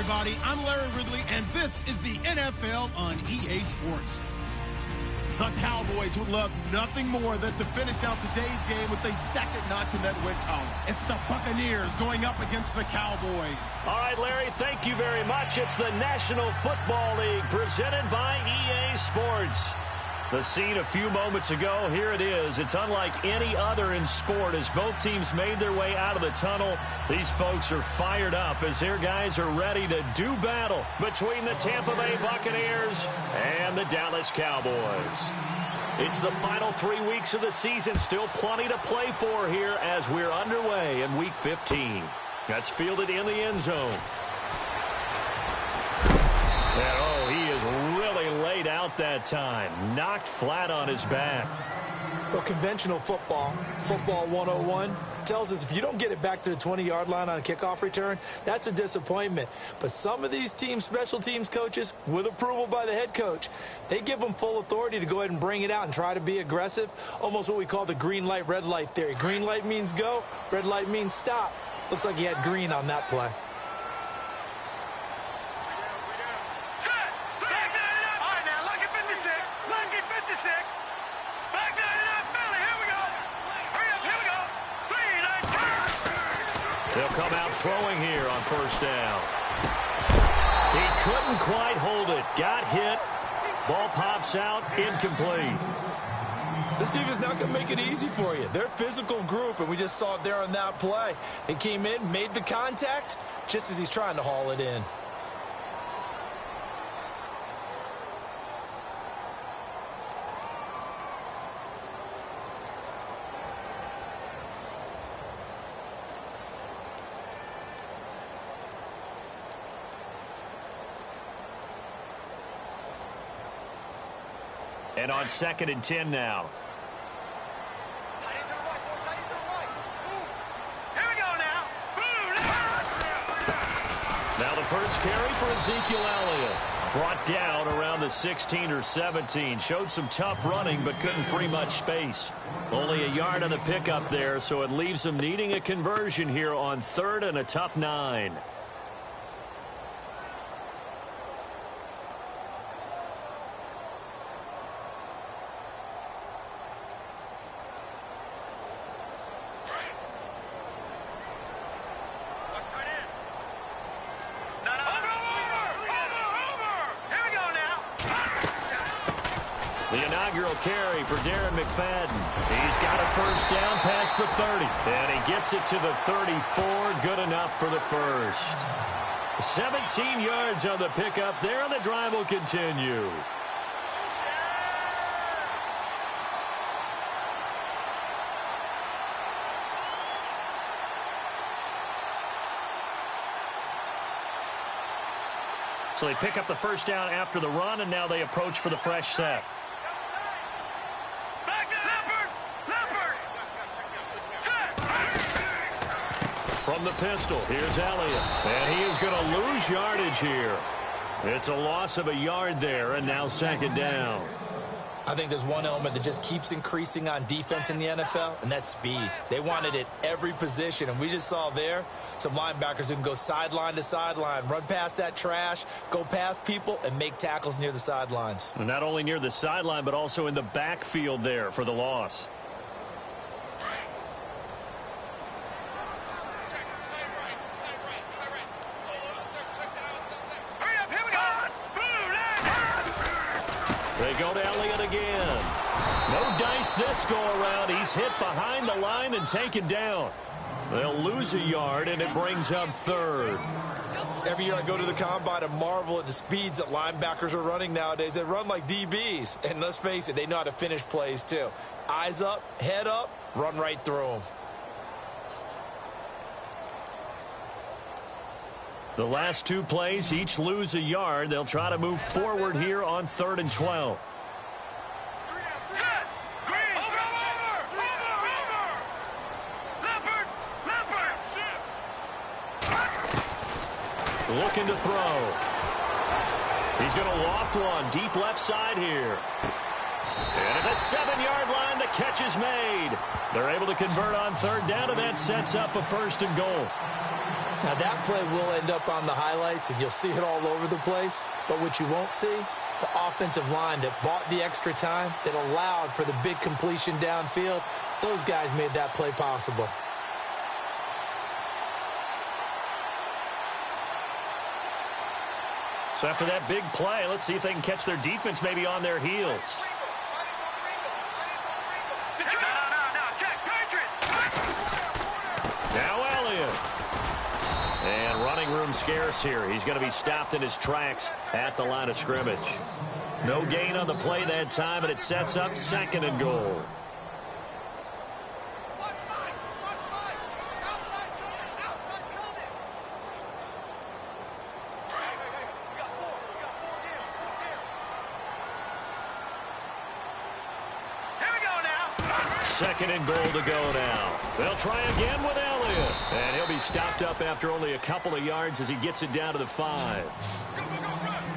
everybody. I'm Larry Ridley, and this is the NFL on EA Sports. The Cowboys would love nothing more than to finish out today's game with a second notch in that win column. It's the Buccaneers going up against the Cowboys. All right, Larry, thank you very much. It's the National Football League presented by EA Sports. The scene a few moments ago, here it is. It's unlike any other in sport as both teams made their way out of the tunnel. These folks are fired up as their guys are ready to do battle between the Tampa Bay Buccaneers and the Dallas Cowboys. It's the final 3 weeks of the season. Still plenty to play for here as we're underway in Week 15. That's fielded in the end zone. And, oh, he is really laid out that time. Knocked flat on his back. Well, conventional football 101, tells us if you don't get it back to the 20-yard line on a kickoff return, that's a disappointment. But some of these teams, special teams coaches, with approval by the head coach, they give them full authority to go ahead and bring it out and try to be aggressive. Almost what we call the green light, red light theory. Green light means go, red light means stop. Looks like he had green on that play. They'll come out throwing here on first down. He couldn't quite hold it. Got hit. Ball pops out. Incomplete. This team is not going to make it easy for you. They're a physical group, and we just saw it there on that play. They came in, made the contact, just as he's trying to haul it in. And on 2nd and 10 now. Now the first carry for Ezekiel Elliott. Brought down around the 16 or 17. Showed some tough running, but couldn't free much space. Only a yard on the pickup there, so it leaves him needing a conversion here on 3rd and a tough 9. The inaugural carry for Darren McFadden. He's got a first down past the 30. And he gets it to the 34. Good enough for the first. 17 yards on the pickup there, and the drive will continue. So they pick up the first down after the run, and now they approach for the fresh set. From the pistol, here's Elliott. And he is going to lose yardage here. It's a loss of a yard there, and now 2nd down. I think there's one element that just keeps increasing on defense in the NFL, and that's speed. They want it at every position, and we just saw there some linebackers who can go sideline to sideline, run past that trash, go past people, and make tackles near the sidelines. And not only near the sideline, but also in the backfield there for the loss. They go to Elliott again. No dice this go-around. He's hit behind the line and taken down. They'll lose a yard, and it brings up 3rd. Every year I go to the combine and marvel at the speeds that linebackers are running nowadays. They run like DBs. And let's face it, they know how to finish plays too. Eyes up, head up, run right through them. The last 2 plays, each lose a yard. They'll try to move forward here on 3rd and 12. Looking to throw. He's going to loft one deep left side here. And at the 7-yard line, the catch is made. They're able to convert on 3rd down, and that sets up a 1st and goal. Now, that play will end up on the highlights, and you'll see it all over the place. But what you won't see, the offensive line that bought the extra time, that allowed for the big completion downfield, those guys made that play possible. So after that big play, let's see if they can catch their defense maybe on their heels. Now Elliott. And running room scarce here. He's going to be stopped in his tracks at the line of scrimmage. No gain on the play that time, and it sets up 2nd and goal. Second and goal to go now. They'll try again with Elliott. And he'll be stopped up after only a couple of yards as he gets it down to the 5.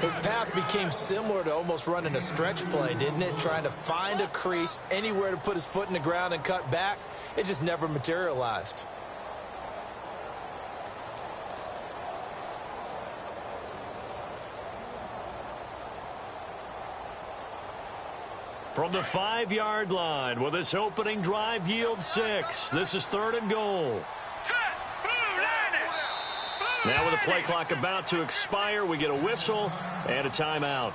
His path became similar to almost running a stretch play, didn't it? Trying to find a crease, anywhere to put his foot in the ground and cut back. It just never materialized. From the 5-yard line, will this opening drive yield 6? This is 3rd and goal. Now with the play clock about to expire, we get a whistle and a timeout.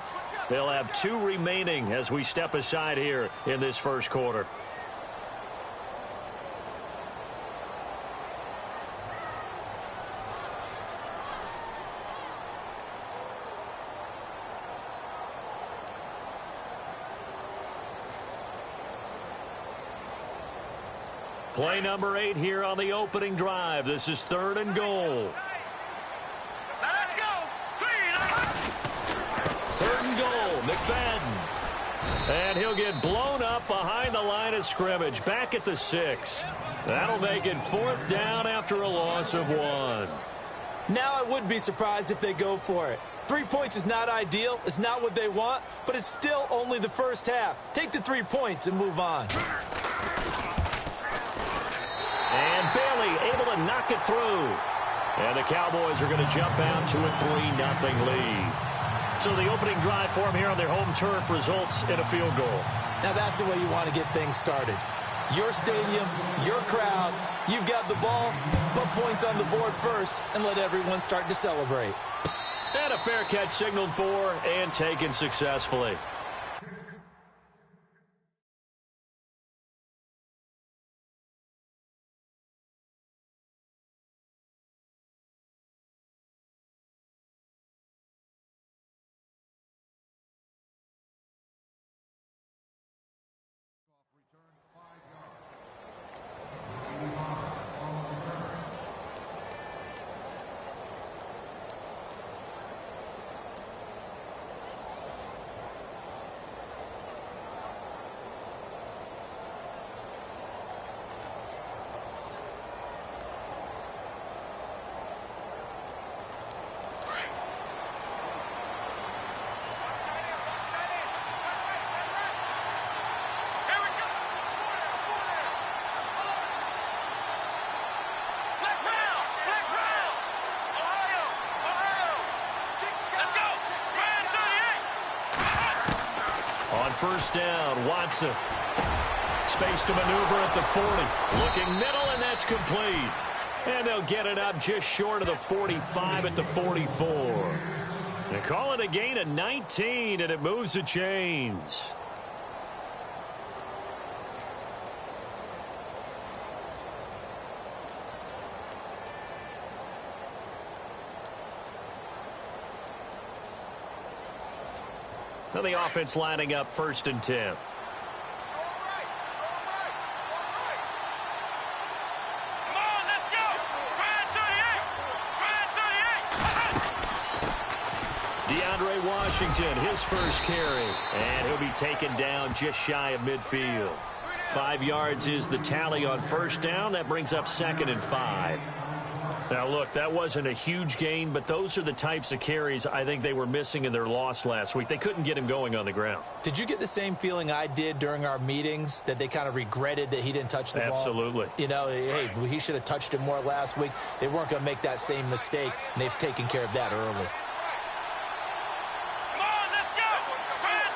They'll have 2 remaining as we step aside here in this first quarter. Play number 8 here on the opening drive. This is 3rd and goal. Let's go. 3rd and goal, McFadden. And he'll get blown up behind the line of scrimmage, back at the 6. That'll make it 4th down after a loss of 1. Now I would be surprised if they go for it. 3 points is not ideal. It's not what they want, but it's still only the first half. Take the 3 points and move on. And Bailey able to knock it through. And the Cowboys are going to jump out to a 3-0 lead. So the opening drive for them here on their home turf results in a field goal. Now that's the way you want to get things started. Your stadium, your crowd, you've got the ball, put points on the board first, and let everyone start to celebrate. And a fair catch signaled for and taken successfully. On first down, Watson. Space to maneuver at the 40. Looking middle, and that's complete. And they'll get it up just short of the 45 at the 44. They call it a gain of 19, and it moves the chains. Now the offense lining up 1st and 10. DeAndre Washington, his first carry. And he'll be taken down just shy of midfield. 5 yards is the tally on first down. That brings up 2nd and 5. Now, look, that wasn't a huge gain, but those are the types of carries I think they were missing in their loss last week. They couldn't get him going on the ground. Did you get the same feeling I did during our meetings, that they kind of regretted that he didn't touch the ball? Absolutely. You know, hey, he should have touched it more last week. They weren't going to make that same mistake, and they've taken care of that early. Come on, let's go. Brand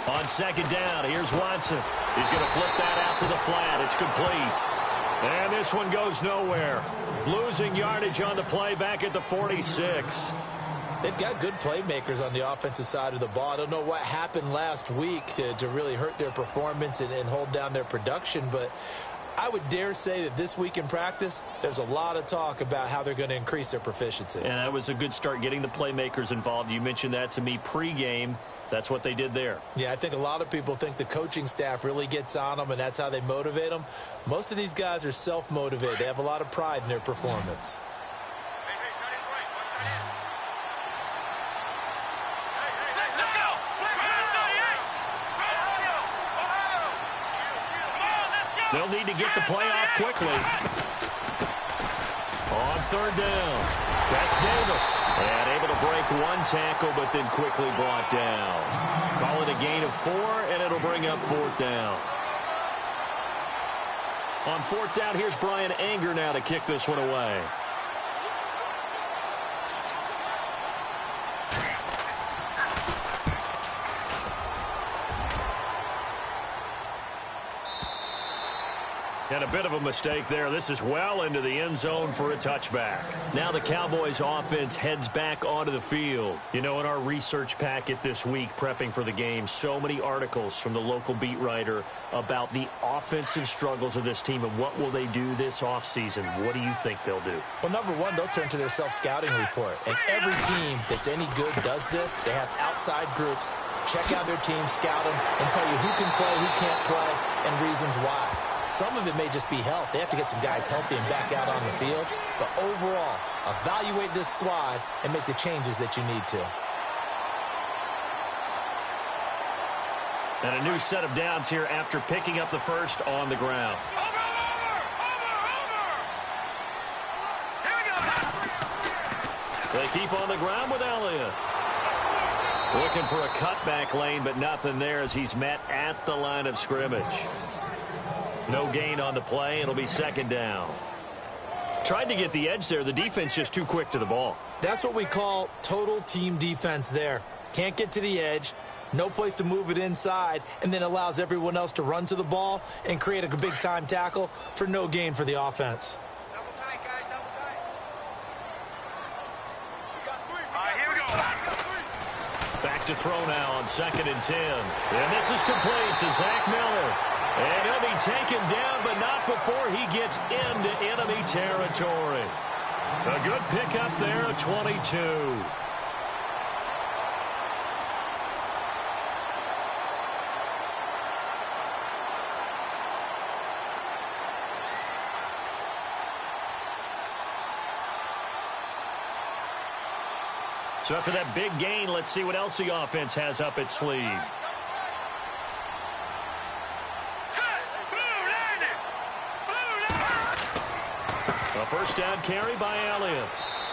38. On second down, here's Watson. He's going to flip that out to the flat. It's complete. And this one goes nowhere. Losing yardage on the play back at the 46. They've got good playmakers on the offensive side of the ball. I don't know what happened last week to really hurt their performance and hold down their production, but I would dare say that this week in practice, there's a lot of talk about how they're going to increase their proficiency. And that was a good start, getting the playmakers involved. You mentioned that to me pregame. That's what they did there. Yeah, I think a lot of people think the coaching staff really gets on them, and that's how they motivate them. Most of these guys are self-motivated. They have a lot of pride in their performance. Let's go. Brand 38. They'll need to get the play off quickly. On third down. That's Davis. And able to break one tackle, but then quickly brought down. Call it a gain of 4, and it'll bring up fourth down. On fourth down, here's Brian Anger now to kick this one away. And a bit of a mistake there. This is well into the end zone for a touchback. Now the Cowboys offense heads back onto the field. You know, in our research packet this week, prepping for the game, so many articles from the local beat writer about the offensive struggles of this team and what will they do this offseason. What do you think they'll do? Well, number one, they'll turn to their self-scouting report. And every team that's any good does this. They have outside groups. Check out their team, scout them, and tell you who can play, who can't play, and reasons why. Some of it may just be health. They have to get some guys healthy and back out on the field. But overall, evaluate this squad and make the changes that you need to. And a new set of downs here after picking up the first on the ground. Over. Here we go. They keep on the ground with Elliott. Looking for a cutback lane, but nothing there as he's met at the line of scrimmage. No gain on the play. It'll be second down. Tried to get the edge there. The defense just too quick to the ball. That's what we call total team defense there. Can't get to the edge. No place to move it inside, and then allows everyone else to run to the ball and create a big-time tackle for no gain for the offense. Double tight, guys. Double tight. We got 3. All right, here we go. Back to throw now on 2nd and 10. And this is complete to Zach Miller. And he'll be taken down, but not before he gets into enemy territory. A good pickup there at 22. So after that big gain, let's see what else the offense has up its sleeve. A first down carry by Elliott.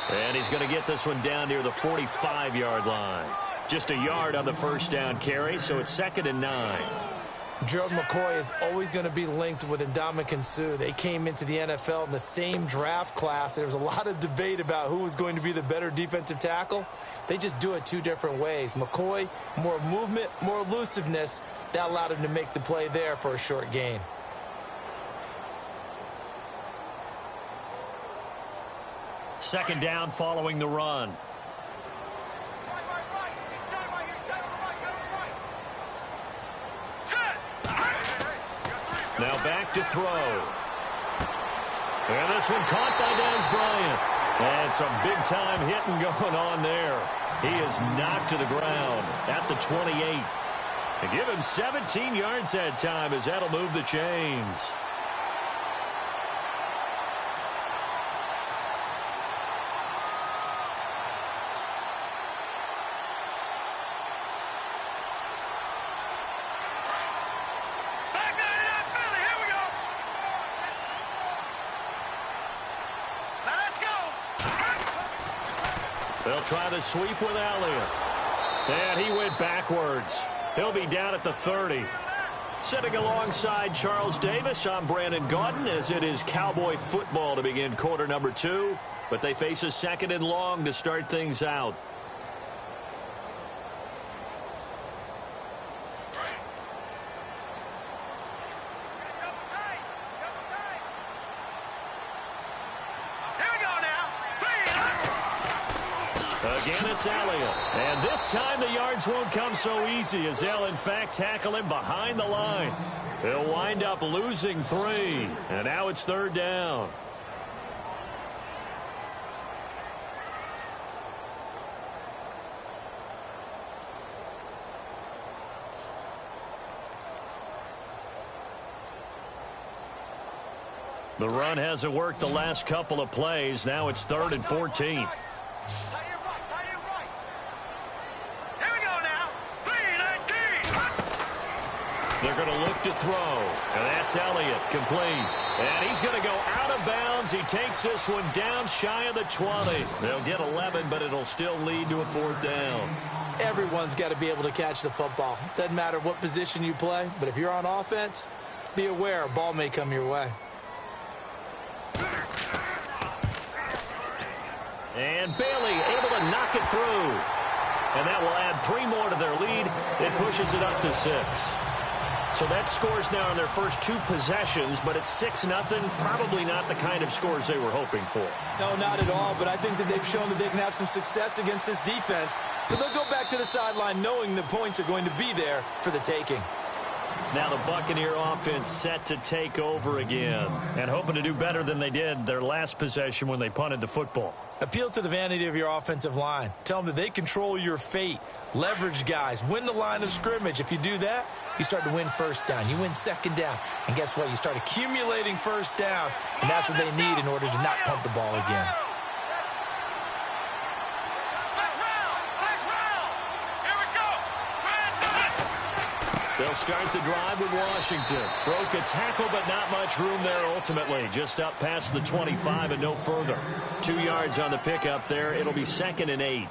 And he's going to get this one down near the 45-yard line. Just a yard on the first down carry, so it's 2nd and 9. Gerald McCoy is always going to be linked with Ndamukong Suh. They came into the NFL in the same draft class. There was a lot of debate about who was going to be the better defensive tackle. They just do it two different ways. McCoy, more movement, more elusiveness. That allowed him to make the play there for a short gain. Second down following the run. Now back to throw. And this one caught by Dez Bryant. And some big-time hitting going on there. He is knocked to the ground at the 28. And give him 17 yards that time as that'll move the chains. They'll try the sweep with Elliott. And he went backwards. He'll be down at the 30. Sitting alongside Charles Davis, I'm Brandon Gaudin, as it is Cowboy football to begin quarter number 2. But they face a 2nd and long to start things out. Again, it's Elliott. And this time the yards won't come so easy, as they'll, in fact, tackle him behind the line. He'll wind up losing 3. And now it's 3rd down. The run hasn't worked the last couple of plays. Now it's 3rd and 14. They're going to look to throw, and that's Elliott, complete. And he's going to go out of bounds. He takes this one down shy of the 20. They'll get 11, but it'll still lead to a 4th down. Everyone's got to be able to catch the football. Doesn't matter what position you play, but if you're on offense, be aware a ball may come your way. And Bailey able to knock it through. And that will add 3 more to their lead. It pushes it up to 6. So that scores now in their first 2 possessions, but it's 6-0. Probably not the kind of scores they were hoping for. No, not at all, but I think that they've shown that they can have some success against this defense. So they'll go back to the sideline knowing the points are going to be there for the taking. Now the Buccaneer offense set to take over again and hoping to do better than they did their last possession when they punted the football. Appeal to the vanity of your offensive line. Tell them that they control your fate. Leverage guys. Win the line of scrimmage. If you do that, you start to win 1st down. You win 2nd down. And guess what? You start accumulating 1st downs. And that's what they need in order to not punt the ball again. They'll start the drive with Washington. Broke a tackle, but not much room there ultimately. Just up past the 25 and no further. 2 yards on the pickup there. It'll be 2nd and 8.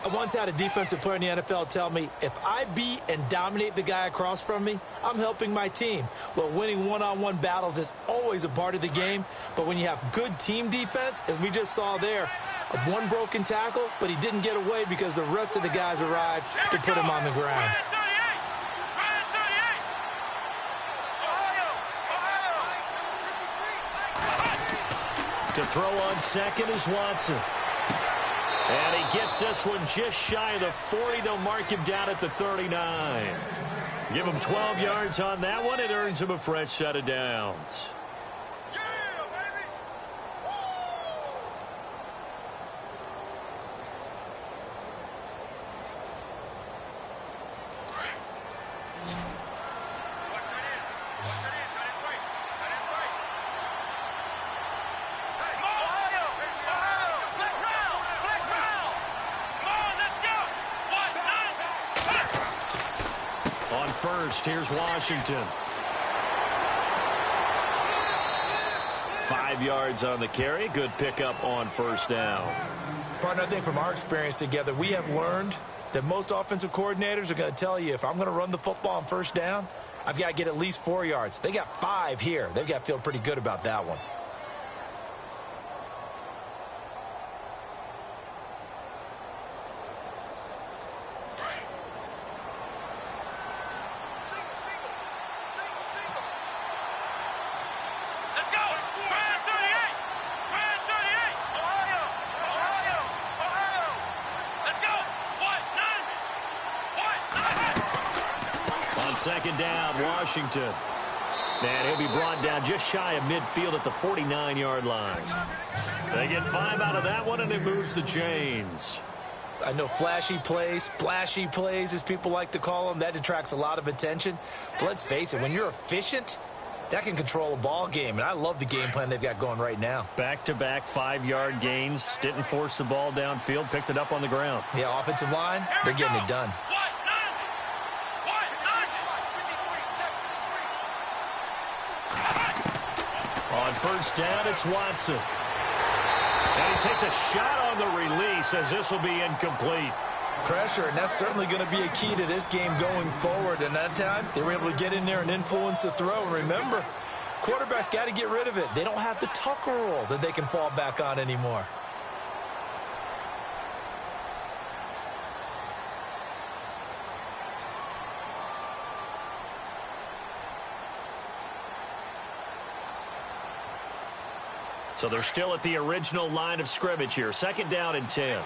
I once had a defensive player in the NFL tell me, if I beat and dominate the guy across from me, I'm helping my team. Well, winning one-on-one battles is always a part of the game, but when you have good team defense, as we just saw there, one broken tackle, but he didn't get away because the rest of the guys arrived to put him on the ground. To throw on 2nd is Watson. And he gets this one just shy of the 40. They'll mark him down at the 39. Give him 12 yards on that one. It earns him a fresh set of downs. First, here's Washington. 5 yards on the carry. Good pickup on 1st down. Partner, I think from our experience together, we have learned that most offensive coordinators are going to tell you, if I'm going to run the football on 1st down, I've got to get at least 4 yards. They got 5 here. They've got to feel pretty good about that one. Second down, Washington. And he'll be brought down just shy of midfield at the 49-yard line. They get 5 out of that one, and it moves the chains. I know flashy plays, splashy plays, as people like to call them, that attracts a lot of attention. But let's face it, when you're efficient, that can control a ball game. And I love the game plan they've got going right now. Back-to-back 5-yard gains. Didn't force the ball downfield. Picked it up on the ground. Yeah, offensive line, they're getting it done. On 1st down, it's Watson. And he takes a shot on the release as this will be incomplete. Pressure, and that's certainly going to be a key to this game going forward. And that time, they were able to get in there and influence the throw. And remember, quarterbacks got to get rid of it. They don't have the Tucker rule that they can fall back on anymore. So they're still at the original line of scrimmage here. 2nd down and 10.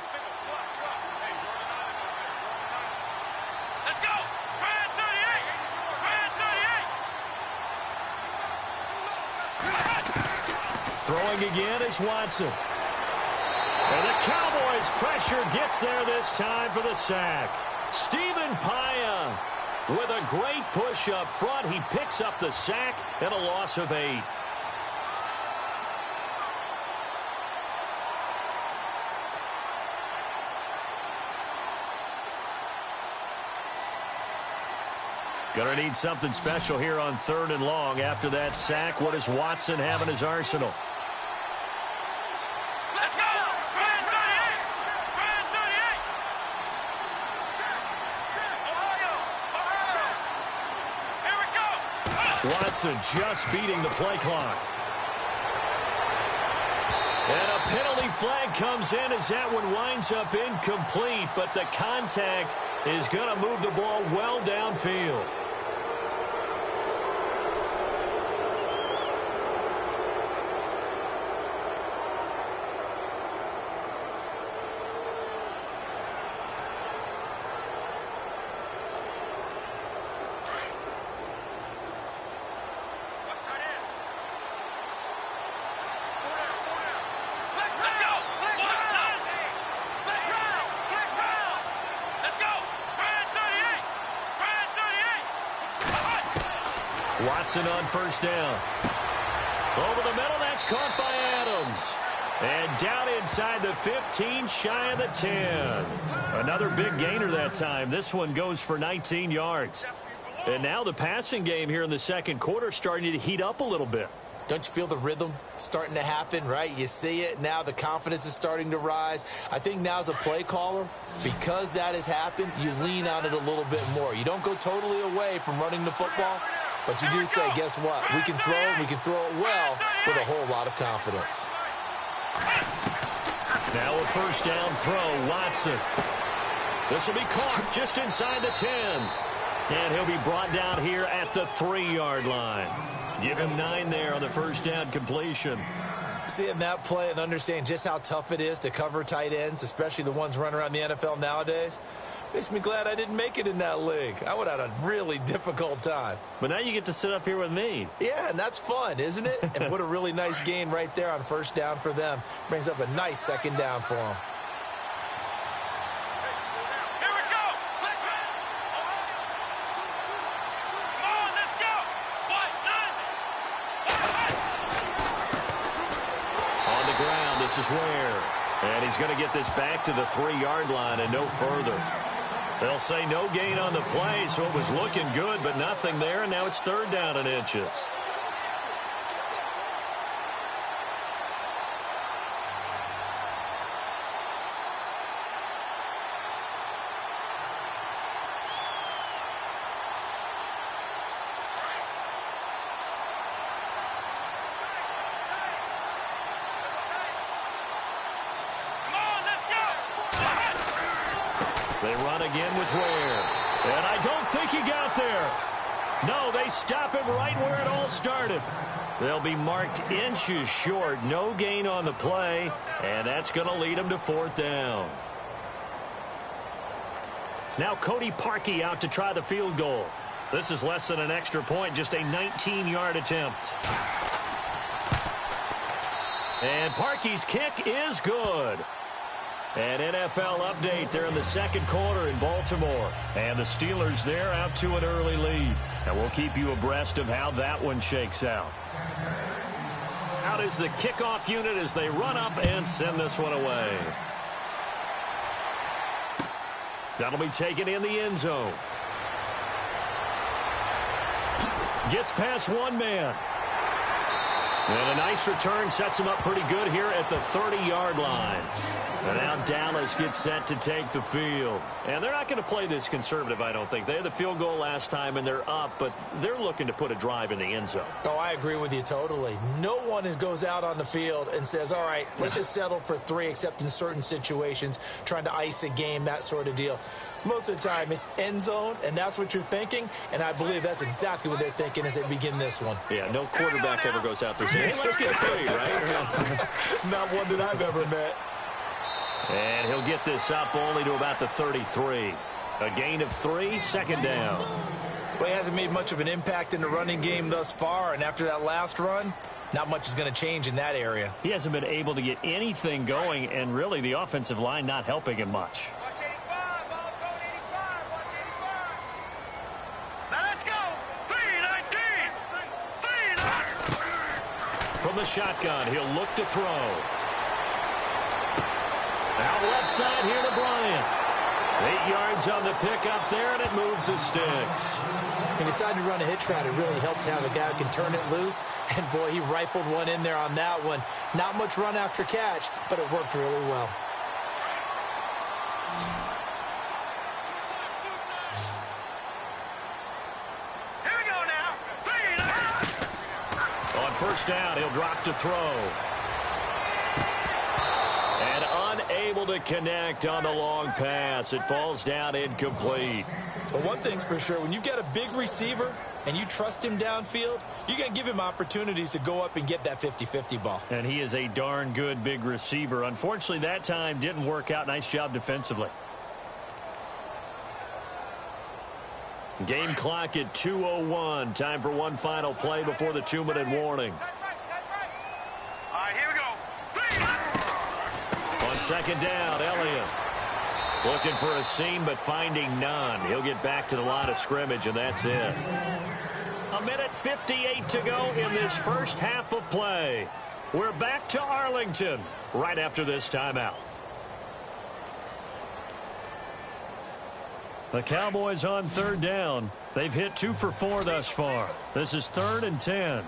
Throwing again is Watson. And the Cowboys' pressure gets there this time for the sack. Stephen Paya with a great push up front. He picks up the sack and a loss of 8. Going to need something special here on 3rd and long. After that sack, what does Watson have in his arsenal? Let's go! Brand 38! Brand 38! Ohio! Here we go! Watson just beating the play clock. And a penalty flag comes in as that one winds up incomplete, but the contact is going to move the ball well downfield. Watson on 1st down. Over the middle, that's caught by Adams. And down inside the 15, shy of the 10. Another big gainer that time. This one goes for 19 yards. And now the passing game here in the 2nd quarter starting to heat up a little bit. Don't you feel the rhythm starting to happen, right? You see it. Now the confidence is starting to rise. I think now as a play caller, because that has happened, you lean on it a little bit more. You don't go totally away from running the football, but you do say, guess what? We can throw it. We can throw it well with a whole lot of confidence. Now a 1st down throw, Watson. This will be caught just inside the 10. And he'll be brought down here at the 3-yard line. Give him 9 there on the 1st down completion. Seeing that play and understanding just how tough it is to cover tight ends, especially the ones running around the NFL nowadays, makes me glad I didn't make it in that league. I would have had a really difficult time. But now you get to sit up here with me. Yeah, and that's fun, isn't it? And what a really nice gain right there on 1st down for them. Brings up a nice 2nd down for them. Here we go! Come on, let's go! On the ground, this is Ware. And he's going to get this back to the 3-yard line and no further. They'll say no gain on the play, so it was looking good, but nothing there, and now it's 3rd down and inches. They run again with Ware. And I don't think he got there. No, they stop him right where it all started. They'll be marked inches short. No gain on the play. And that's going to lead them to 4th down. Now Cody Parkey out to try the field goal. This is less than an extra point, just a 19-yard attempt. And Parkey's kick is good. An NFL update there in the 2nd quarter in Baltimore. And the Steelers there out to an early lead. And we'll keep you abreast of how that one shakes out. Out is the kickoff unit as they run up and send this one away. That'll be taken in the end zone. Gets past one man. And a nice return sets him up pretty good here at the 30-yard line. And now Dallas gets set to take the field. And they're not going to play this conservative, I don't think. They had the field goal last time, and they're up, but they're looking to put a drive in the end zone. Oh, I agree with you totally. No one goes out on the field and says, all right, let's just settle for 3, except in certain situations, trying to ice a game, that sort of deal. Most of the time, it's end zone, and that's what you're thinking, and I believe that's exactly what they're thinking as they begin this one. Yeah, no quarterback ever goes out there saying, hey, let's get 3, right? Not one that I've ever met. And he'll get this up only to about the 33. A gain of 3, second down. Well, he hasn't made much of an impact in the running game thus far, and after that last run, not much is going to change in that area. He hasn't been able to get anything going, and really the offensive line not helping him much. From the shotgun, he'll look to throw. Out left side here to Bryant. 8 yards on the pickup there, and it moves the sticks. He decided to run a hitch route. It really helped to have a guy who can turn it loose. And, boy, he rifled one in there on that one. Not much run after catch, but it worked really well. Here we go now. 3. On first down, he'll drop to throw. And unable to connect on the long pass. It falls down incomplete. But one thing's for sure, when you've got a big receiver and you trust him downfield, you're going to give him opportunities to go up and get that 50-50 ball. And he is a darn good big receiver. Unfortunately, that time didn't work out. Nice job defensively. Game clock at 2:01. Time for one final play before the 2-minute warning. All right, here we go. 3. On second down, Elliott looking for a seam but finding none. He'll get back to the line of scrimmage, and that's it. 1:58 to go in this first half of play. We're back to Arlington right after this timeout. The Cowboys on third down. They've hit 2 for 4 thus far. This is 3rd and 10. Here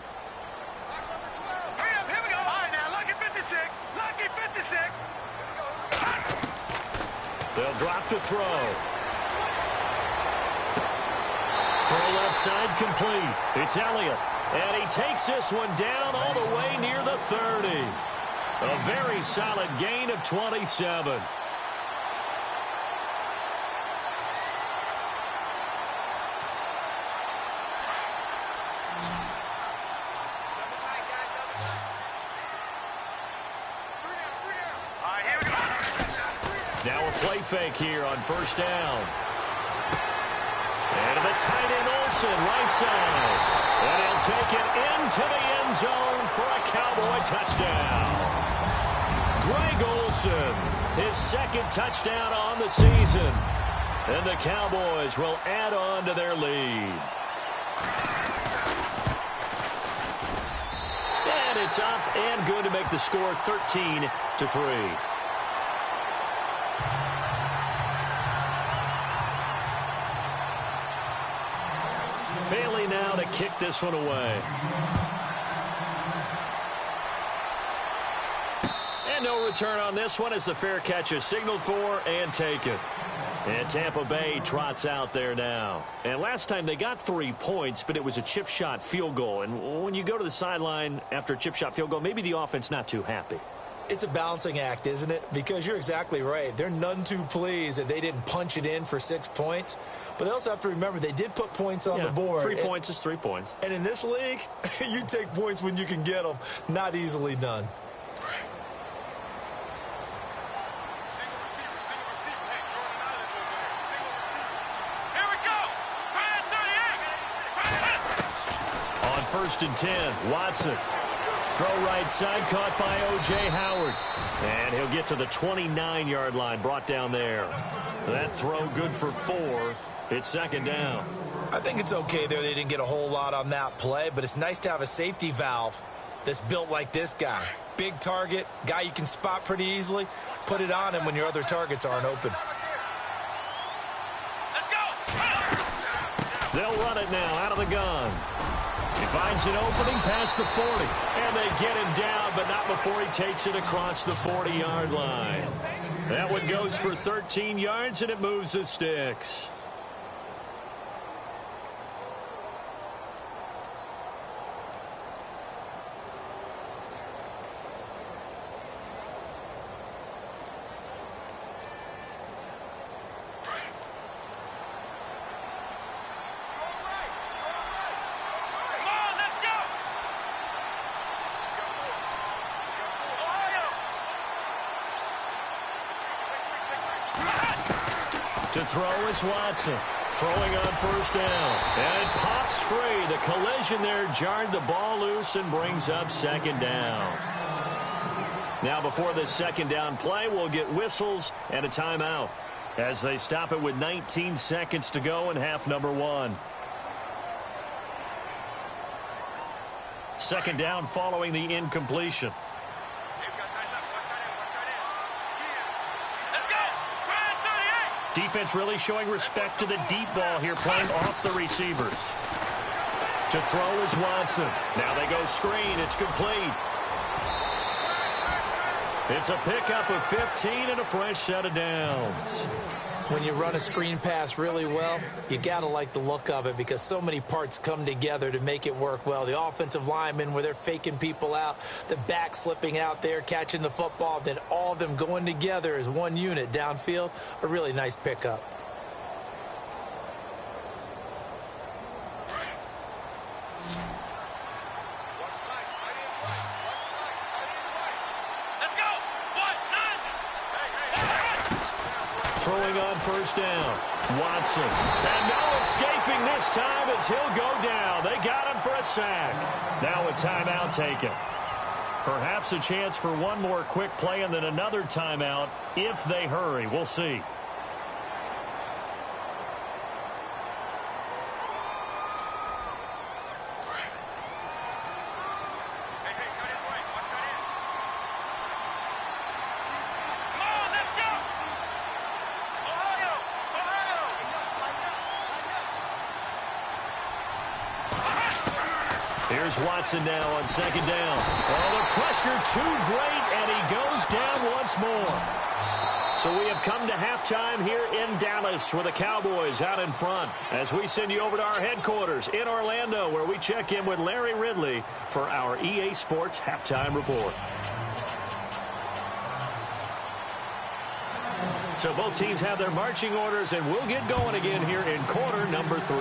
we go. All right, now, lucky 56. Lucky 56. They'll drop the throw. Throw left side complete. It's Elliott. And he takes this one down all the way near the 30. A very solid gain of 27. Now a play fake here on first down. And the tight end Olsen, right side. And he'll take it into the end zone for a Cowboy touchdown. Greg Olsen, his 2nd touchdown on the season. And the Cowboys will add on to their lead. And it's up and good to make the score 13-3. Bailey now to kick this one away. And no return on this one as the fair catch is signaled for and taken. And Tampa Bay trots out there now. And last time they got 3 points, but it was a chip shot field goal. And when you go to the sideline after a chip shot field goal, maybe the offense not too happy. It's a balancing act, isn't it? Because you're exactly right. They're none too pleased that they didn't punch it in for 6 points. But they also have to remember they did put points on the board. 3 points is 3 points. And in this league, you take points when you can get them. Not easily done. Here we go. 38. On 1st and 10, Watson. Throw right side, caught by O.J. Howard. And he'll get to the 29-yard line, brought down there. That throw good for 4. It's 2nd down. I think it's okay there. They didn't get a whole lot on that play, but it's nice to have a safety valve that's built like this guy. Big target, guy you can spot pretty easily. Put it on him when your other targets aren't open. Let's go. They'll run it now out of the gun. If Finds an opening past the 40. And they get him down, but not before he takes it across the 40-yard line. That one goes for 13 yards, and it moves the sticks. To throw is Watson. Throwing on first down. And it pops free. The collision there jarred the ball loose and brings up second down. Now before this second down play, we'll get whistles and a timeout as they stop it with 19 seconds to go in half number 1. Second down following the incompletion. Defense really showing respect to the deep ball here, playing off the receivers. To throw is Watson. Now they go screen. It's complete. It's a pickup of 15 and a fresh set of downs. When you run a screen pass really well, you got to like the look of it because so many parts come together to make it work well. The offensive linemen, where they're faking people out, the back slipping out there, catching the football, then all of them going together as one unit downfield. A really nice pickup. Throwing on first down. Watson. And no escaping this time as he'll go down. They got him for a sack. Now a timeout taken. Perhaps a chance for one more quick play and then another timeout if they hurry. We'll see. Here's Watson now on second down. Oh, the pressure too great, and he goes down once more. So we have come to halftime here in Dallas with the Cowboys out in front as we send you over to our headquarters in Orlando where we check in with Larry Ridley for our EA Sports Halftime Report. So both teams have their marching orders, and we'll get going again here in quarter number 3.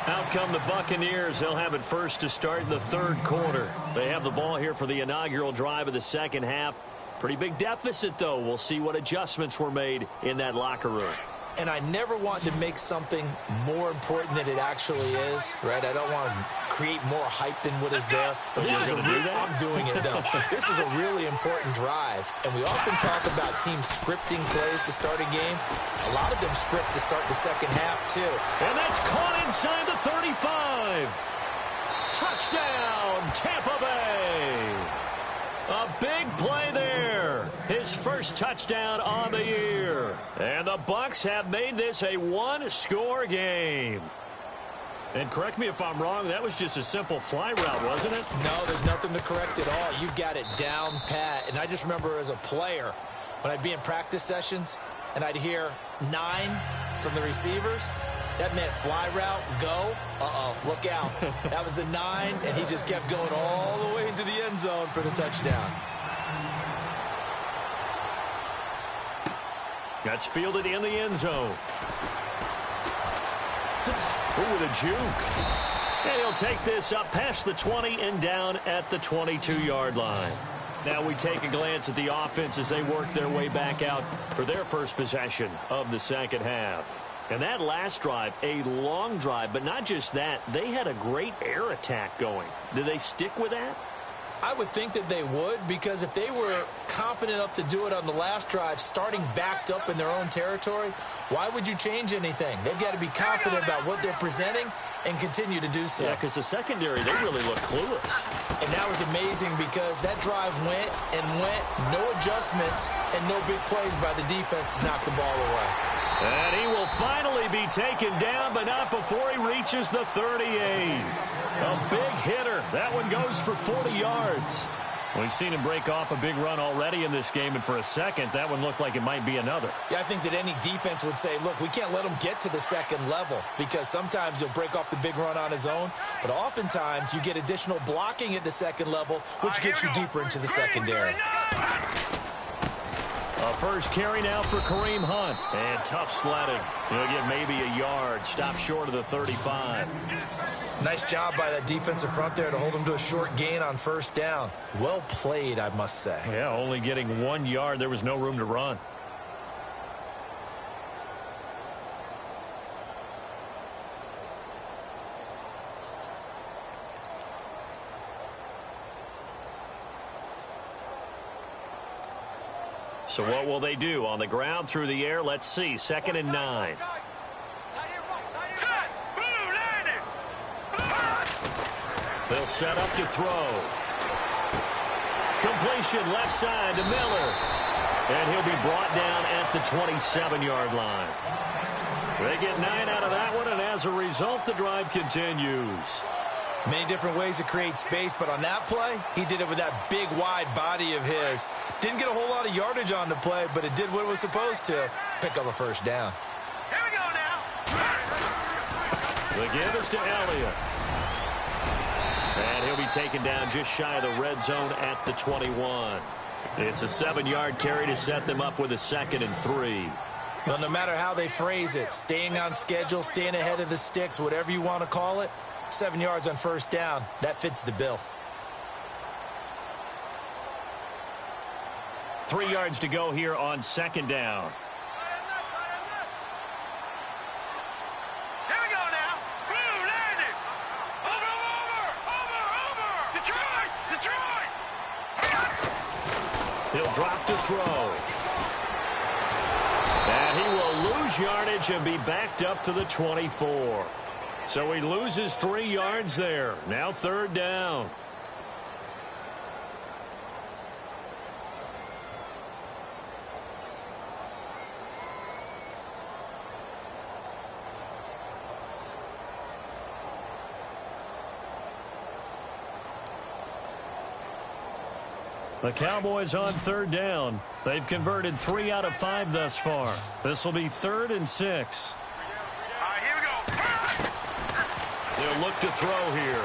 Out come the Buccaneers. They'll have it first to start in the third quarter. They have the ball here for the inaugural drive of the second half. Pretty big deficit, though. We'll see what adjustments were made in that locker room. And I never want to make something more important than it actually is, right? I don't want to create more hype than what is there. But this is I'm doing it, though. This is a really important drive. And we often talk about teams scripting plays to start a game. A lot of them script to start the second half, too. And that's caught inside the 35. Touchdown, Tampa Bay. A big play there. His first touchdown on the year. And the Bucs have made this a one-score game. And correct me if I'm wrong, that was just a simple fly route, wasn't it? No, there's nothing to correct at all. You've got it down pat. And I just remember as a player, when I'd be in practice sessions and I'd hear 9 from the receivers, that meant fly route, go, look out. That was the 9, and he just kept going all the way into the end zone for the touchdown. That's fielded in the end zone. Ooh, with a juke. And he'll take this up past the 20 and down at the 22-yard line. Now we take a glance at the offense as they work their way back out for their first possession of the second half. And that last drive, a long drive, but not just that, they had a great air attack going. Did they stick with that? I would think that they would, because if they were competent enough to do it on the last drive, starting backed up in their own territory, why would you change anything? They've got to be confident about what they're presenting and continue to do so. Yeah, because the secondary, they really look clueless. And that was amazing because that drive went and went, no adjustments, and no big plays by the defense to knock the ball away. And he will finally be taken down, but not before he reaches the 38. A big hitter. That one goes for 40 yards. We've seen him break off a big run already in this game, and for a second, that one looked like it might be another. Yeah, I think that any defense would say, look, we can't let him get to the second level, because sometimes he'll break off the big run on his own, but oftentimes you get additional blocking at the second level, which gets you deeper into the secondary. A first carry now for Kareem Hunt. And tough sledding. He'll get maybe a yard. Stop short of the 35. Nice job by that defensive front there to hold him to a short gain on first down. Well played, I must say. Yeah, only getting 1 yard. There was no room to run. So what will they do? On the ground, through the air, let's see. 2nd and 9. They'll set up to throw. Completion left side to Miller. And he'll be brought down at the 27-yard line. They get 9 out of that one, and as a result, the drive continues. Many different ways to create space, but on that play, he did it with that big, wide body of his. Didn't get a whole lot of yardage on the play, but it did what it was supposed to. Pick up a first down. Here we go now. The give is to Elliott. And he'll be taken down just shy of the red zone at the 21. It's a 7-yard carry to set them up with a 2nd and 3. Well, no matter how they phrase it, staying on schedule, staying ahead of the sticks, whatever you want to call it, 7 yards on first down, that fits the bill. 3 yards to go here on 2nd down. Here we go now. Blue landed. Over. Detroit. He'll drop to throw. And he will lose yardage and be backed up to the 24. So he loses 3 yards there. Now 3rd down. The Cowboys on 3rd down. They've converted 3 out of 5 thus far. This will be 3rd and 6. All right, here we go. They'll look to throw here.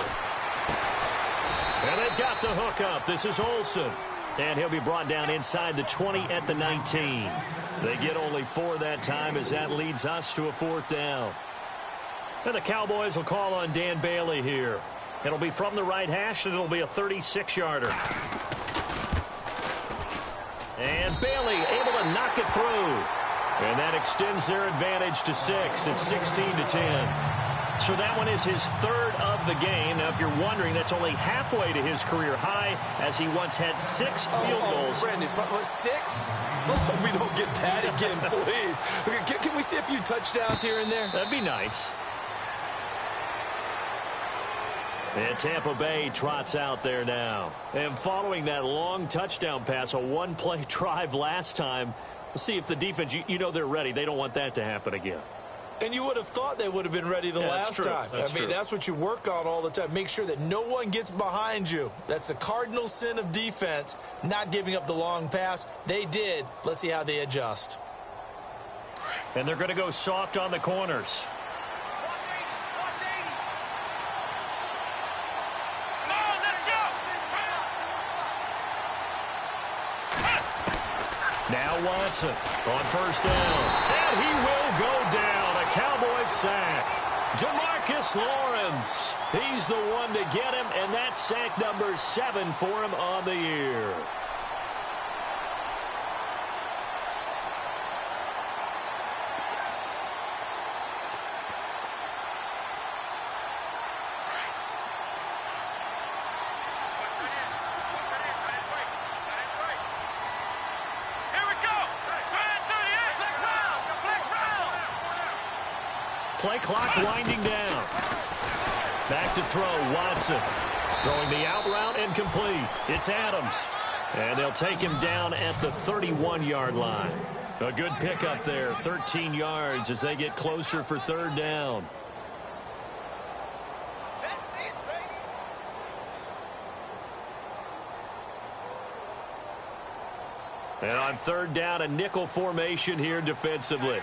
And they've got the hook up. This is Olsen. And he'll be brought down inside the 20 at the 19. They get only 4 that time as that leads us to a 4th down. And the Cowboys will call on Dan Bailey here. It'll be from the right hash, and it'll be a 36-yarder. And Bailey able to knock it through. And that extends their advantage to 6. It's 16-10. So that one is his 3rd of the game. Now, if you're wondering, that's only halfway to his career high, as he once had 6 field goals. Brandon, 6? Let's hope we don't get that again, please. Can we see a few touchdowns here and there? That'd be nice. And Tampa Bay trots out there now. And following that long touchdown pass, a one-play drive last time, we'll see if the defense, you know they're ready. They don't want that to happen again. And you would have thought they would have been ready the last time. I mean, that's what you work on all the time. Make sure that no one gets behind you. That's the cardinal sin of defense, not giving up the long pass. They did. Let's see how they adjust. And they're going to go soft on the corners. Now Watson on 1st down. And he will go down. A Cowboys sack. Demarcus Lawrence. He's the one to get him, and that's sack number 7 for him on the year. Play clock winding down. Back to throw, Watson. Throwing the out route and complete. It's Adams. And they'll take him down at the 31-yard line. A good pickup there, 13 yards as they get closer for third down. And on third down, a nickel formation here defensively.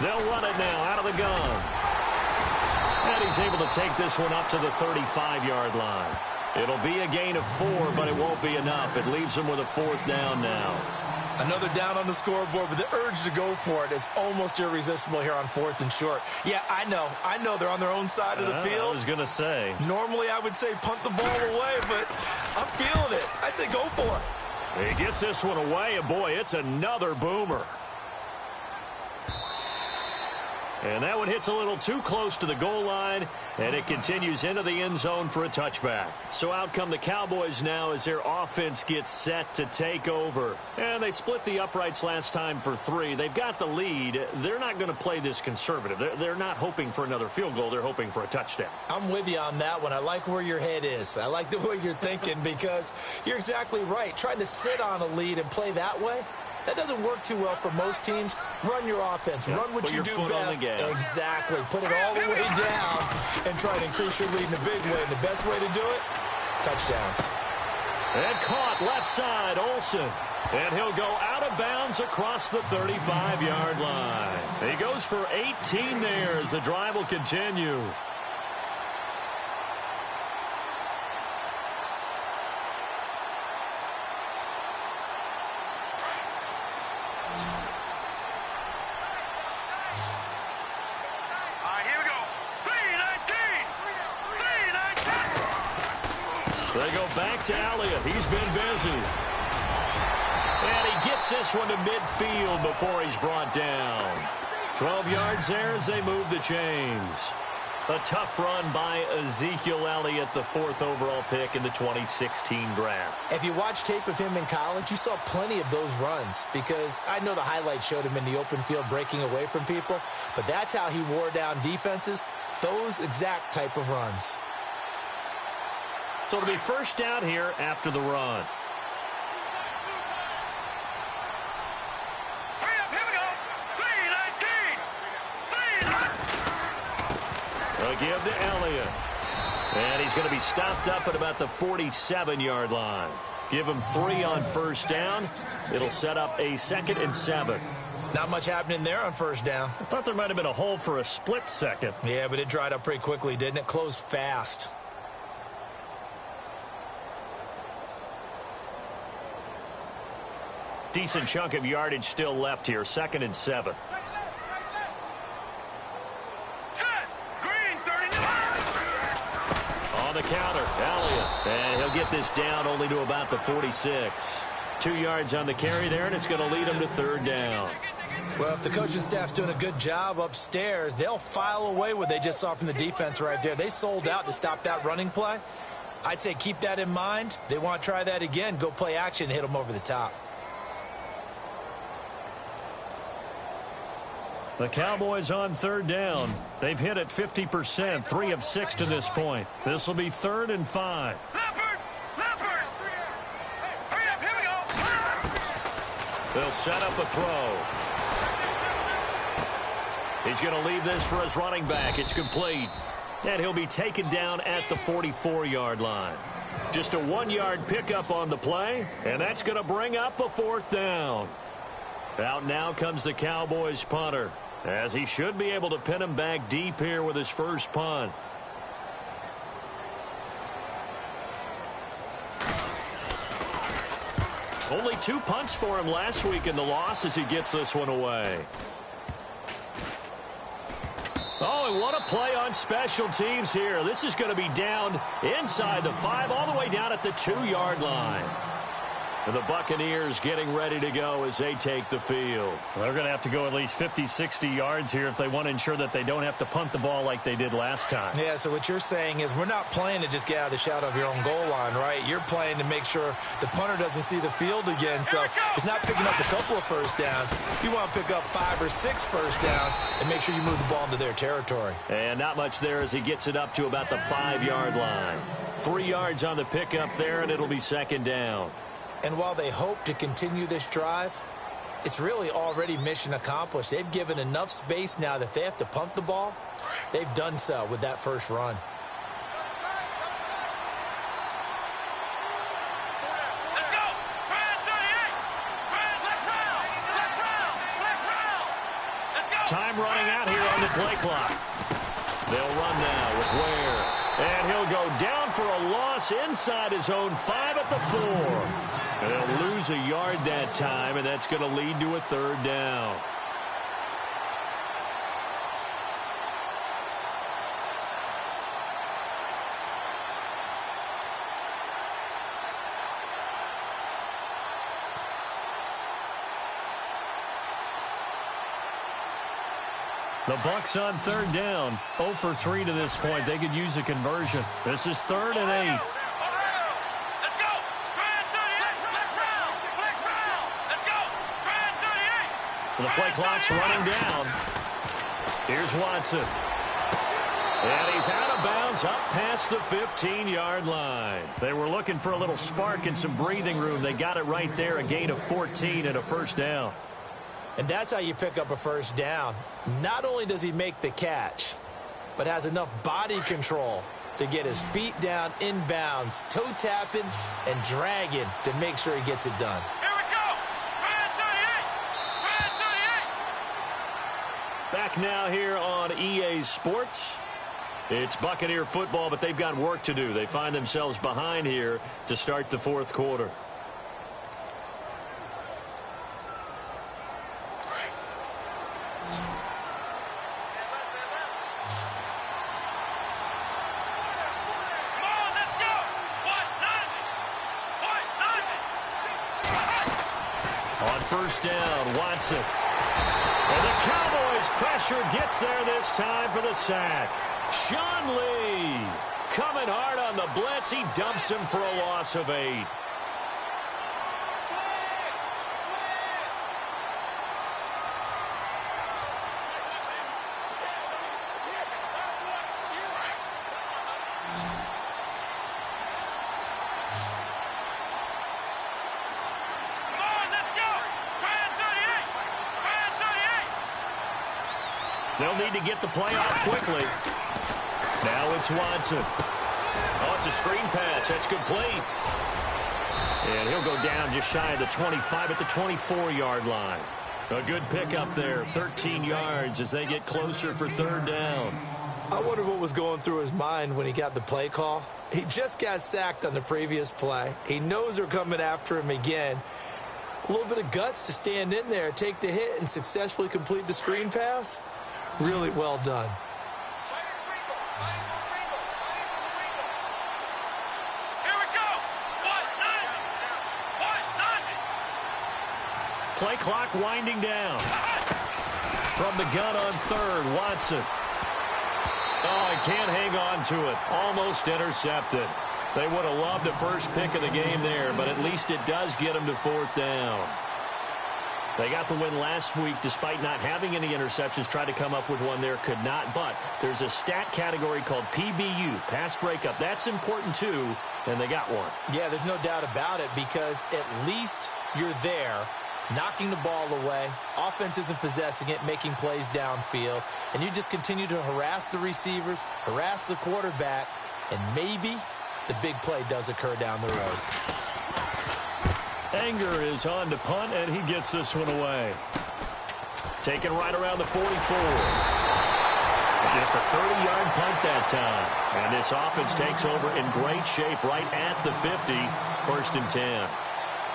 They'll run it now out of the gun. And he's able to take this one up to the 35-yard line. It'll be a gain of 4, but it won't be enough. It leaves them with a fourth down now. Another down on the scoreboard, but the urge to go for it is almost irresistible here on 4th and short. Yeah, I know they're on their own side of the field. I was going to say. Normally I would say punt the ball away, but I'm feeling it. I say go for it. He gets this one away, and boy, it's another boomer. And that one hits a little too close to the goal line, and it continues into the end zone for a touchback. So out come the Cowboys now as their offense gets set to take over. And they split the uprights last time for 3. They've got the lead. They're not going to play this conservative. They're not hoping for another field goal. They're hoping for a touchdown. I'm with you on that one. I like where your head is. I like the way you're thinking because you're exactly right. Trying to sit on a lead and play that way, that doesn't work too well for most teams. Run your offense. Run what you do best. Exactly. Put it all the way down and try to increase your lead in a big way. And the best way to do it, touchdowns. And caught left side, Olsen. And he'll go out of bounds across the 35-yard line. He goes for 18 there as the drive will continue. They go back to Elliott. He's been busy. And he gets this one to midfield before he's brought down. 12 yards there as they move the chains. A tough run by Ezekiel Elliott, the 4th overall pick in the 2016 draft. If you watch tape of him in college, you saw plenty of those runs because I know the highlights showed him in the open field breaking away from people, but that's how he wore down defenses, those exact type of runs. So it'll be first down here after the run. Here we go. 3-19. They'll give to Elliott. And he's going to be stopped up at about the 47-yard line. Give him 3 on first down. It'll set up a 2nd and 7. Not much happening there on first down. I thought there might have been a hole for a split second. Yeah, but it dried up pretty quickly, didn't it? Closed fast. Decent chunk of yardage still left here. 2nd and 7. Set. Green 39. On the counter, Elliott. And he'll get this down only to about the 46. 2 yards on the carry there, and it's going to lead him to third down. Well, if the coaching staff's doing a good job upstairs, they'll file away what they just saw from the defense right there. They sold out to stop that running play. I'd say keep that in mind. They want to try that again. Go play action, hit them over the top. The Cowboys on third down. They've hit it 50%, 3 of 6 to this point. This will be 3rd and 5. Leopard. Hurry up, here we go. They'll set up a throw. He's going to leave this for his running back. It's complete. And he'll be taken down at the 44-yard line. Just a 1-yard pickup on the play, and that's going to bring up a 4th down. Out now comes the Cowboys punter, as he should be able to pin him back deep here with his first punt. Only 2 punts for him last week in the loss as he gets this one away. Oh, and what a play on special teams here. This is going to be down inside the 5, all the way down at the 2-yard line. And the Buccaneers getting ready to go as they take the field. Well, they're going to have to go at least 50, 60 yards here if they want to ensure that they don't have to punt the ball like they did last time. Yeah, so what you're saying is we're not playing to just get out of the shadow of your own goal line, right? You're playing to make sure the punter doesn't see the field again. So it's not picking up a couple of first downs. You want to pick up 5 or 6 first downs and make sure you move the ball into their territory. And not much there as he gets it up to about the 5-yard line. 3 yards on the pickup there, and it'll be second down. And while they hope to continue this drive, it's really already mission accomplished. They've given enough space now that they have to punt the ball. They've done so with that first run. Let's go. Brand 38. Brand, let's round. Let's round. Let's round. Let's go. Time running out here on the play clock. They'll run now with Ware. And he'll go down for a loss inside his own 5 at the 4. And they'll lose a yard that time, and that's going to lead to a third down. The Bucs on third down. 0 for 3 to this point. They could use a conversion. This is 3rd and 8. Let's go. Brand 38. Let's round. Let's round. Let's go. Brand 38. The play clock's running down. Here's Watson. And he's out of bounds up past the 15-yard line. They were looking for a little spark and some breathing room. They got it right there, a gain of 14 and a first down. And that's how you pick up a first down. Not only does he make the catch, but has enough body control to get his feet down inbounds, toe tapping and dragging to make sure he gets it done. Here we go. Brand 38. Brand 38. Back now here on EA Sports. It's Buccaneer football, but they've got work to do. They find themselves behind here to start the fourth quarter. First down, Watson. And the Cowboys' pressure gets there this time for the sack. Sean Lee coming hard on the blitz. He dumps him for a loss of 8. They'll need to get the play off quickly. Now it's Watson. Oh, it's a screen pass. That's complete. And he'll go down just shy of the 25 at the 24-yard line. A good pickup there, 13 yards as they get closer for third down. I wonder what was going through his mind when he got the play call. He just got sacked on the previous play. He knows they're coming after him again. A little bit of guts to stand in there, take the hit, and successfully complete the screen pass. Really well done. Here we go. Play clock winding down. From the gun on third, Watson. Oh, he can't hang on to it. Almost intercepted. They would have loved a first pick of the game there, but at least it does get them to fourth down. They got the win last week despite not having any interceptions. Tried to come up with one there, could not. But there's a stat category called PBU, pass breakup. That's important too, and they got one. Yeah, there's no doubt about it because at least you're there, knocking the ball away. Offense isn't possessing it, making plays downfield. And you just continue to harass the receivers, harass the quarterback, and maybe the big play does occur down the road. Anger is on to punt, and he gets this one away. Taken right around the 44. Just a 30-yard punt that time. And this offense takes over in great shape right at the 50, 1st and 10.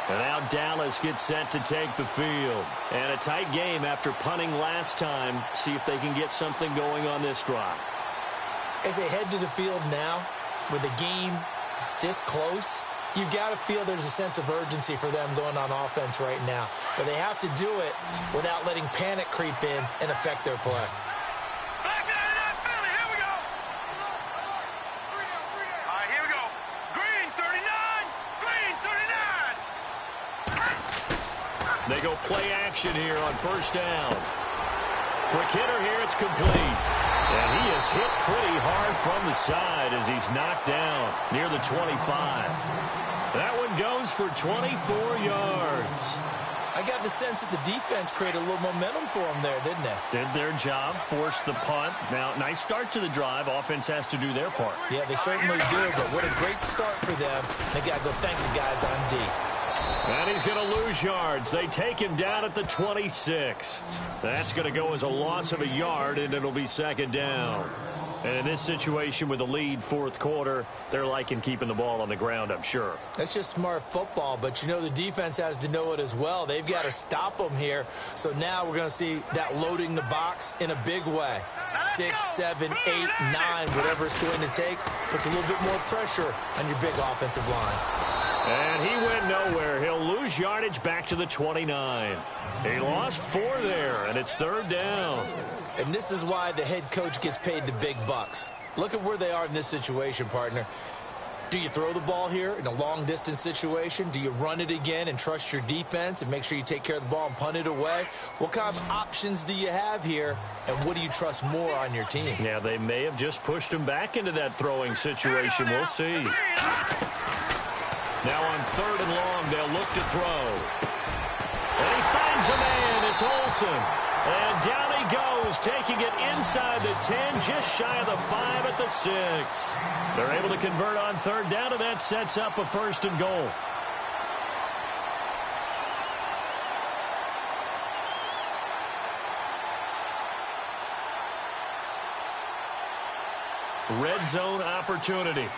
And now Dallas gets set to take the field. And a tight game after punting last time. See if they can get something going on this drive. As they head to the field now, with the game this close, You've got to feel there's a sense of urgency for them going on offense right now. But they have to do it without letting panic creep in and affect their play. Back out of that Philly. Here we go. All right, here we go. Green 39. Green 39. They go play action here on first down. Quick hitter here. It's complete. And he is hit pretty hard from the side as he's knocked down near the 25. That one goes for 24 yards. I got the sense that the defense created a little momentum for them there, didn't they? Did their job, forced the punt. Now, nice start to the drive. Offense has to do their part. Yeah, they certainly do, but what a great start for them. They got to go thank the guys on D. And he's going to lose yards. They take him down at the 26. That's going to go as a loss of a yard, and it'll be second down. And in this situation with the lead fourth quarter, they're liking keeping the ball on the ground, I'm sure. That's just smart football, but you know the defense has to know it as well. They've got to stop them here. So now we're going to see that loading the box in a big way. 6, 7, 8, 9, whatever it's going to take, puts a little bit more pressure on your big offensive line. And he went nowhere. He'll lose yardage back to the 29. He lost 4 there, and it's third down. And this is why the head coach gets paid the big bucks. Look at where they are in this situation, partner. Do you throw the ball here in a long-distance situation? Do you run it again and trust your defense and make sure you take care of the ball and punt it away? What kind of options do you have here, and what do you trust more on your team? Yeah, they may have just pushed him back into that throwing situation. We'll see. Now on third and long, they'll look to throw. And he finds a man. It's Olsen. And down he goes, taking it inside the 10, just shy of the 5 at the 6. They're able to convert on third down, and that sets up a first and goal. Red zone opportunity.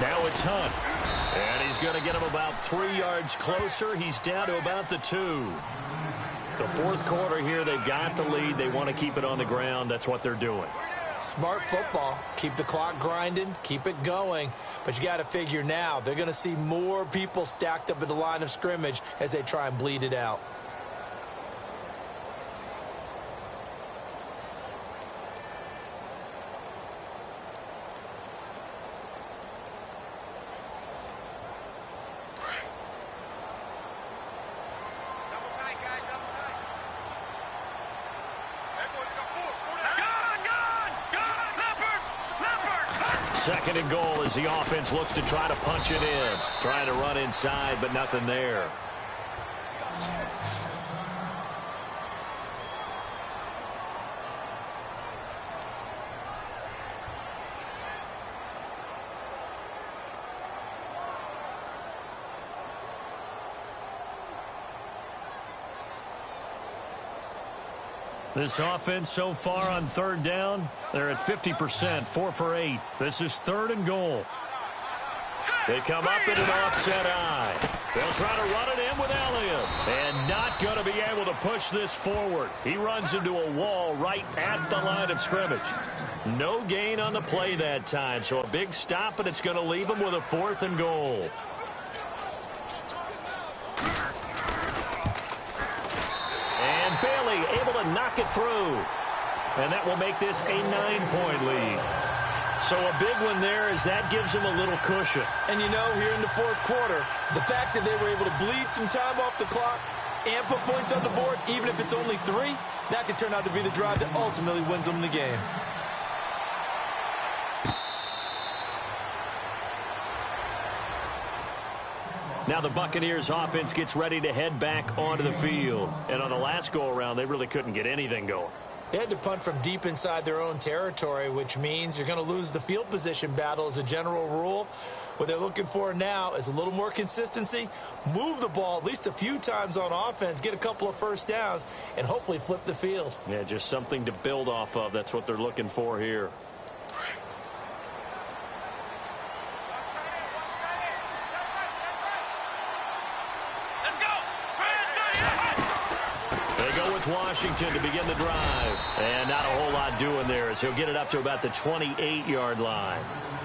Now it's Hunt. And he's going to get him about 3 yards closer. He's down to about the 2. The fourth quarter here, they've got the lead. They want to keep it on the ground. That's what they're doing. Smart football. Keep the clock grinding. Keep it going. But you got to figure now, they're going to see more people stacked up at the line of scrimmage as they try and bleed it out. Second and goal as the offense looks to try to punch it in. Trying to run inside, but nothing there. This offense so far on third down, they're at 50%, 4 for 8. This is third and goal. They come up in an offset eye. They'll try to run it in with Elliott. And not going to be able to push this forward. He runs into a wall right at the line of scrimmage. No gain on the play that time, so a big stop, and it's going to leave him with a 4th and goal. And Bailey able to knock it through. And that will make this a 9-point lead. So a big one there as that gives them a little cushion. And you know, here in the fourth quarter, the fact that they were able to bleed some time off the clock and put points on the board, even if it's only 3, that could turn out to be the drive that ultimately wins them the game. Now the Buccaneers offense gets ready to head back onto the field. And on the last go-around, they really couldn't get anything going. They had to punt from deep inside their own territory, which means you're going to lose the field position battle as a general rule. What they're looking for now is a little more consistency, move the ball at least a few times on offense, get a couple of first downs, and hopefully flip the field. Yeah, just something to build off of. That's what they're looking for here. with Washington to begin the drive. And not a whole lot doing there as he'll get it up to about the 28-yard line.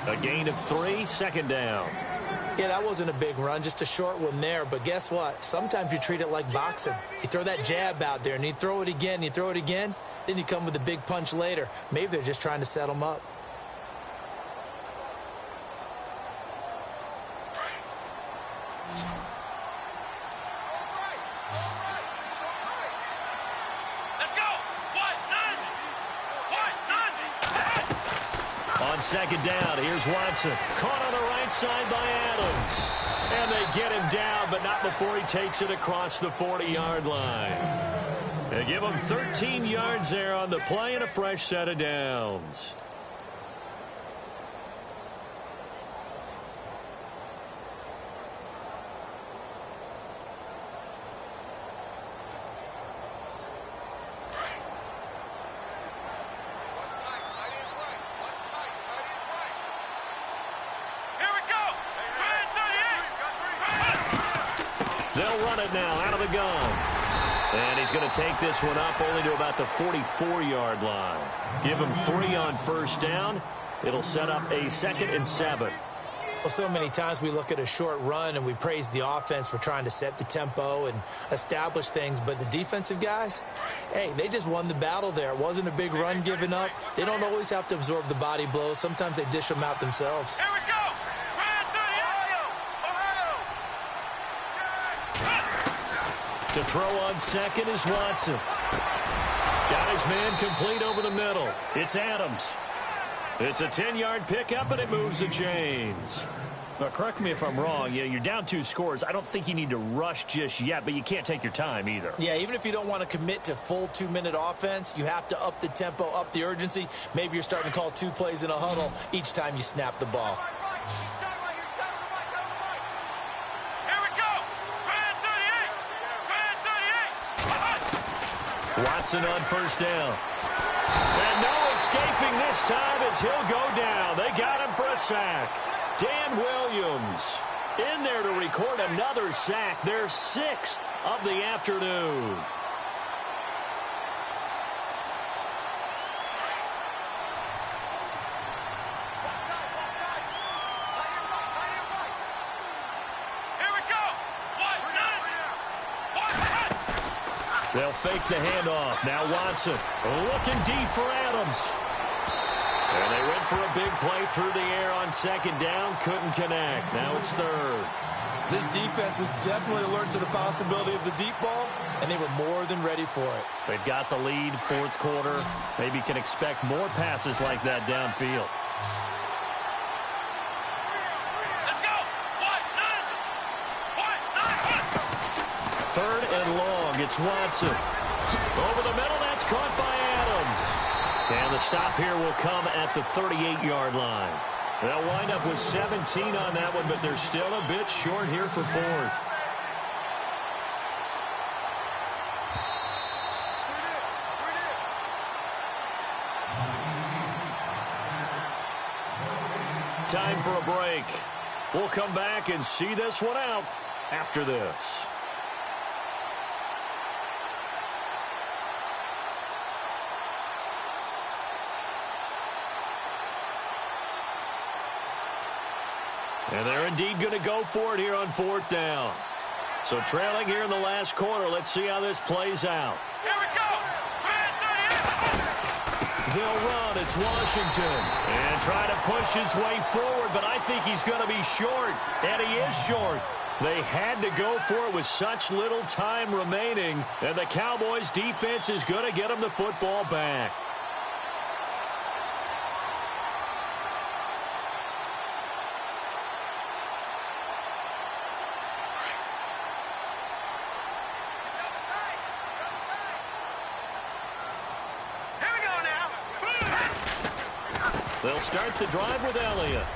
A gain of 3, second down. Yeah, that wasn't a big run, just a short one there. But guess what? Sometimes you treat it like boxing. You throw that jab out there, and you throw it again, you throw it again, then you come with a big punch later. Maybe they're just trying to set them up. Second down, here's Watson. Caught on the right side by Adams. And they get him down, but not before he takes it across the 40-yard line. They give him 13 yards there on the play and a fresh set of downs. They'll run it now out of the gun. And he's going to take this one up only to about the 44-yard line. Give him 3 on first down. It'll set up a 2nd and 7. Well, so many times we look at a short run and we praise the offense for trying to set the tempo and establish things. But the defensive guys, hey, they just won the battle there. It wasn't a big run given up. They don't always have to absorb the body blows. Sometimes they dish them out themselves. Here we go. To throw on second is Watson. Got his man complete over the middle. It's Adams. It's a 10-yard pickup, and it moves the chains. Now, correct me if I'm wrong. Yeah, you're down 2 scores. I don't think you need to rush just yet, but you can't take your time either. Yeah, even if you don't want to commit to full 2-minute offense, you have to up the tempo, up the urgency. Maybe you're starting to call 2 plays in a huddle each time you snap the ball. Watson on first down. And no escaping this time as he'll go down. They got him for a sack. Dan Williams in there to record another sack, their 6th of the afternoon. They'll fake the handoff. Now Watson looking deep for Adams. And they went for a big play through the air on second down. Couldn't connect. Now it's 3rd. This defense was definitely alert to the possibility of the deep ball, and they were more than ready for it. They've got the lead, 4th quarter. Maybe can expect more passes like that downfield. Let's go. 3rd and long. It's Watson. Over the middle, that's caught by Adams. And the stop here will come at the 38-yard line. They'll wind up with 17 on that one, but they're still a bit short here for 4th. Time for a break. We'll come back and see this one out after this. And they're indeed going to go for it here on 4th down. So trailing here in the last quarter. Let's see how this plays out. Here we go. They'll run. It's Washington. And try to push his way forward, but I think he's going to be short. And he is short. They had to go for it with such little time remaining. And the Cowboys' defense is going to get them the football back. They'll start the drive with Elliott.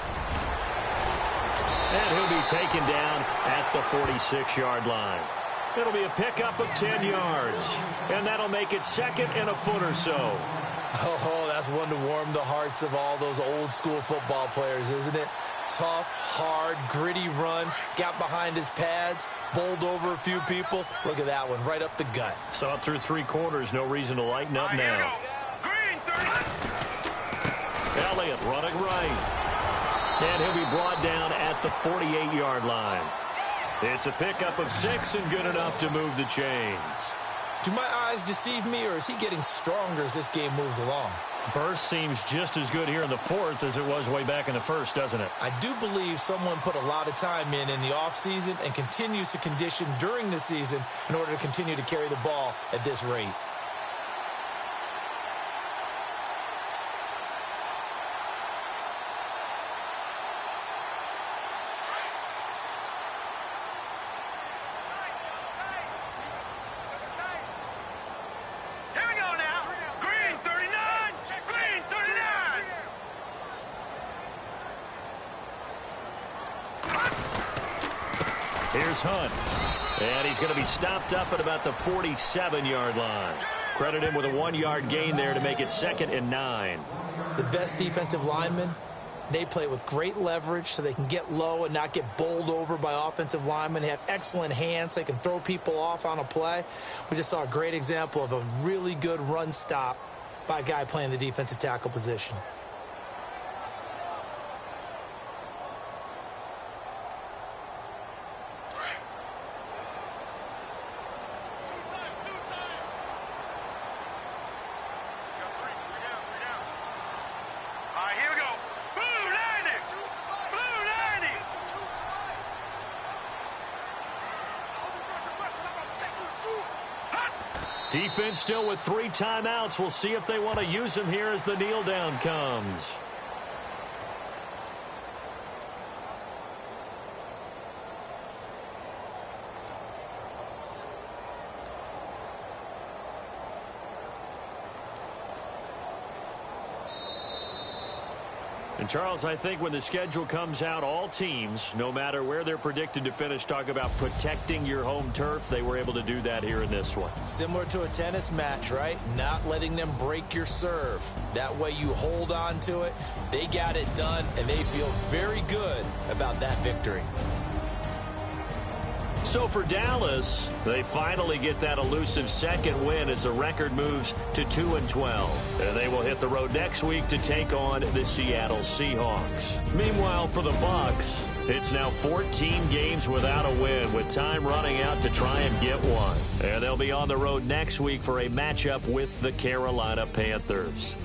And he'll be taken down at the 46-yard line. It'll be a pickup of 10 yards. And that'll make it 2nd and a foot or so. Oh, that's one to warm the hearts of all those old school football players, isn't it? Tough, hard, gritty run. Got behind his pads, bowled over a few people. Look at that one, right up the gut. Saw it through 3 quarters. No reason to lighten up now. Green, 30. Elliott running right. And he'll be brought down at the 48-yard line. It's a pickup of 6 and good enough to move the chains. Do my eyes deceive me, or is he getting stronger as this game moves along? Burst seems just as good here in the 4th as it was way back in the 1st, doesn't it? I do believe someone put a lot of time in the offseason and continues to condition during the season in order to continue to carry the ball at this rate. Here we go now. Green, 39. Green, 39. Here's Hunt. And he's going to be stopped up at about the 47-yard line. Credit him with a 1-yard gain there to make it 2nd and 9. The best defensive linemen, they play with great leverage so they can get low and not get bowled over by offensive linemen. They have excellent hands. They can throw people off on a play. We just saw a great example of a really good run stop by a guy playing the defensive tackle position. All right, here we go. Blue 90. Blue 90. Defense still with 3 timeouts. We'll see if they want to use them here as the kneel down comes. And, Charles, I think when the schedule comes out, all teams, no matter where they're predicted to finish, talk about protecting your home turf. They were able to do that here in this one. Similar to a tennis match, right? Not letting them break your serve. That way you hold on to it. They got it done, and they feel very good about that victory. So for Dallas, they finally get that elusive 2nd win as the record moves to 2-12. And they will hit the road next week to take on the Seattle Seahawks. Meanwhile, for the Bucs, it's now 14 games without a win, with time running out to try and get one. And they'll be on the road next week for a matchup with the Carolina Panthers.